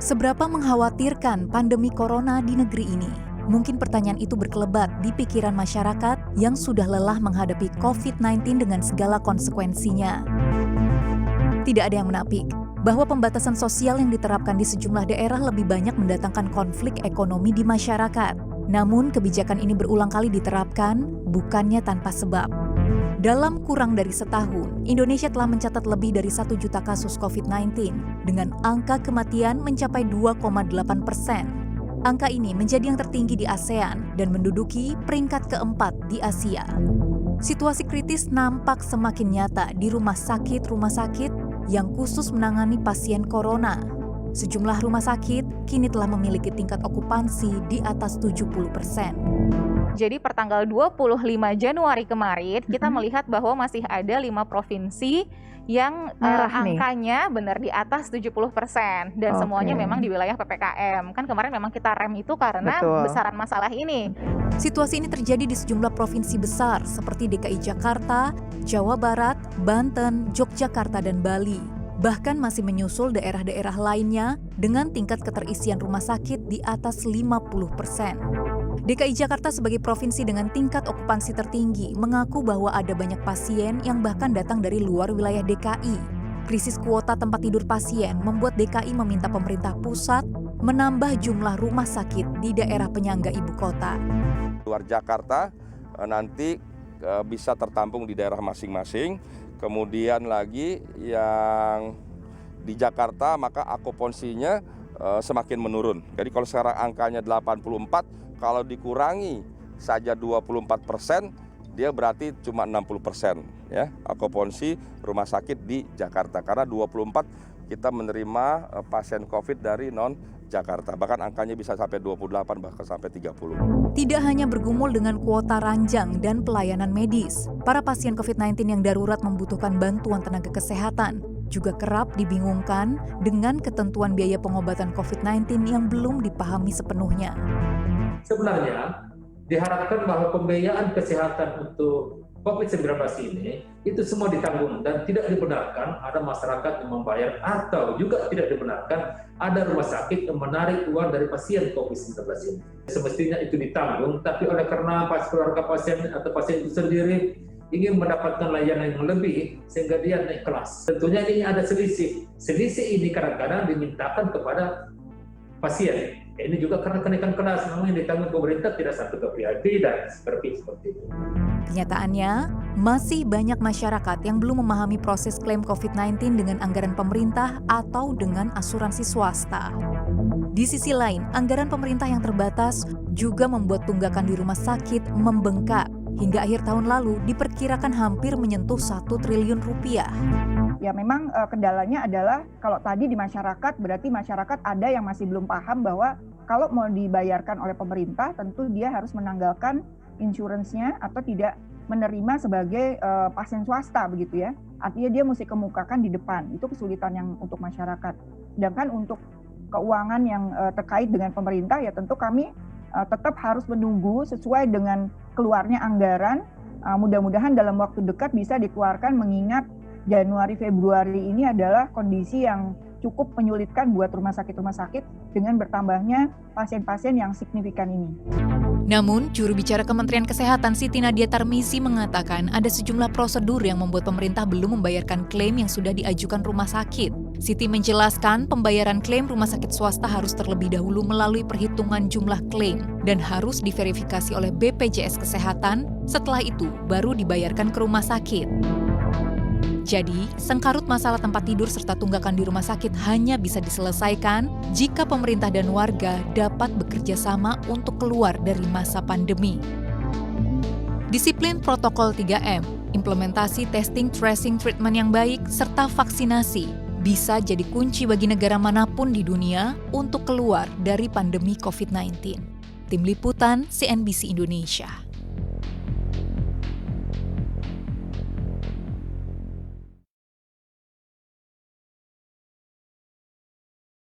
Seberapa mengkhawatirkan pandemi corona di negeri ini? Mungkin pertanyaan itu berkelebat di pikiran masyarakat yang sudah lelah menghadapi COVID-19 dengan segala konsekuensinya. Tidak ada yang menapik bahwa pembatasan sosial yang diterapkan di sejumlah daerah lebih banyak mendatangkan konflik ekonomi di masyarakat. Namun, kebijakan ini berulang kali diterapkan, bukannya tanpa sebab. Dalam kurang dari setahun, Indonesia telah mencatat lebih dari 1 juta kasus COVID-19 dengan angka kematian mencapai 2,8%. Angka ini menjadi yang tertinggi di ASEAN dan menduduki peringkat keempat di Asia. Situasi kritis nampak semakin nyata di rumah sakit yang khusus menangani pasien corona. Sejumlah rumah sakit kini telah memiliki tingkat okupansi di atas 70%. Jadi pertanggal 25 Januari kemarin kita melihat bahwa masih ada 5 provinsi yang angkanya benar di atas 70% dan semuanya memang di wilayah PPKM. Kan kemarin memang kita rem itu karena besaran masalah ini. Situasi ini terjadi di sejumlah provinsi besar seperti DKI Jakarta, Jawa Barat, Banten, Yogyakarta, dan Bali. Bahkan masih menyusul daerah-daerah lainnya dengan tingkat keterisian rumah sakit di atas 50%. DKI Jakarta sebagai provinsi dengan tingkat okupansi tertinggi mengaku bahwa ada banyak pasien yang bahkan datang dari luar wilayah DKI. Krisis kuota tempat tidur pasien membuat DKI meminta pemerintah pusat menambah jumlah rumah sakit di daerah penyangga ibu kota. Luar Jakarta nanti bisa tertampung di daerah masing-masing. Kemudian lagi yang di Jakarta maka okupansinya semakin menurun. Jadi kalau sekarang angkanya 84, kalau dikurangi saja 24%, dia berarti cuma 60% ya okupansi rumah sakit di Jakarta. Karena 24 kita menerima pasien COVID dari non-Jakarta. Bahkan angkanya bisa sampai 28 bahkan sampai 30. Tidak hanya bergumul dengan kuota ranjang dan pelayanan medis, para pasien COVID-19 yang darurat membutuhkan bantuan tenaga kesehatan juga kerap dibingungkan dengan ketentuan biaya pengobatan COVID-19 yang belum dipahami sepenuhnya. Sebenarnya diharapkan bahwa pembiayaan kesehatan untuk COVID-19 ini itu semua ditanggung dan tidak dibenarkan ada masyarakat yang membayar atau juga tidak dibenarkan ada rumah sakit yang menarik uang dari pasien COVID-19 ini. Semestinya itu ditanggung, tapi oleh karena keluarga pasien atau pasien itu sendiri ingin mendapatkan layanan yang lebih sehingga dia naik kelas. Tentunya ini ada selisih. Selisih ini kadang-kadang dimintakan kepada pasien. Ini juga karena kenaikan kelas memang yang ditanggung pemerintah tidak satu ke dan seperti itu. Kenyataannya, masih banyak masyarakat yang belum memahami proses klaim COVID-19 dengan anggaran pemerintah atau dengan asuransi swasta. Di sisi lain, anggaran pemerintah yang terbatas juga membuat tunggakan di rumah sakit membengkak. Hingga akhir tahun lalu diperkirakan hampir menyentuh 1 triliun rupiah. Ya memang kendalanya adalah kalau tadi di masyarakat berarti masyarakat ada yang masih belum paham bahwa kalau mau dibayarkan oleh pemerintah tentu dia harus menanggalkan insurance-nya atau tidak menerima sebagai pasien swasta begitu ya. Artinya dia mesti kemukakan di depan. Itu kesulitan yang untuk masyarakat. Sedangkan untuk keuangan yang terkait dengan pemerintah ya tentu kami tetap harus menunggu sesuai dengan keluarnya anggaran. Mudah-mudahan dalam waktu dekat bisa dikeluarkan mengingat Januari Februari ini adalah kondisi yang cukup menyulitkan buat rumah sakit dengan bertambahnya pasien-pasien yang signifikan ini. Namun, juru bicara Kementerian Kesehatan Siti Nadia Tarmizi mengatakan ada sejumlah prosedur yang membuat pemerintah belum membayarkan klaim yang sudah diajukan rumah sakit. Siti menjelaskan pembayaran klaim rumah sakit swasta harus terlebih dahulu melalui perhitungan jumlah klaim dan harus diverifikasi oleh BPJS Kesehatan, setelah itu baru dibayarkan ke rumah sakit. Jadi, sengkarut masalah tempat tidur serta tunggakan di rumah sakit hanya bisa diselesaikan jika pemerintah dan warga dapat bekerja sama untuk keluar dari masa pandemi. Disiplin protokol 3M, implementasi testing, tracing, treatment yang baik, serta vaksinasi bisa jadi kunci bagi negara manapun di dunia untuk keluar dari pandemi COVID-19. Tim Liputan CNBC Indonesia.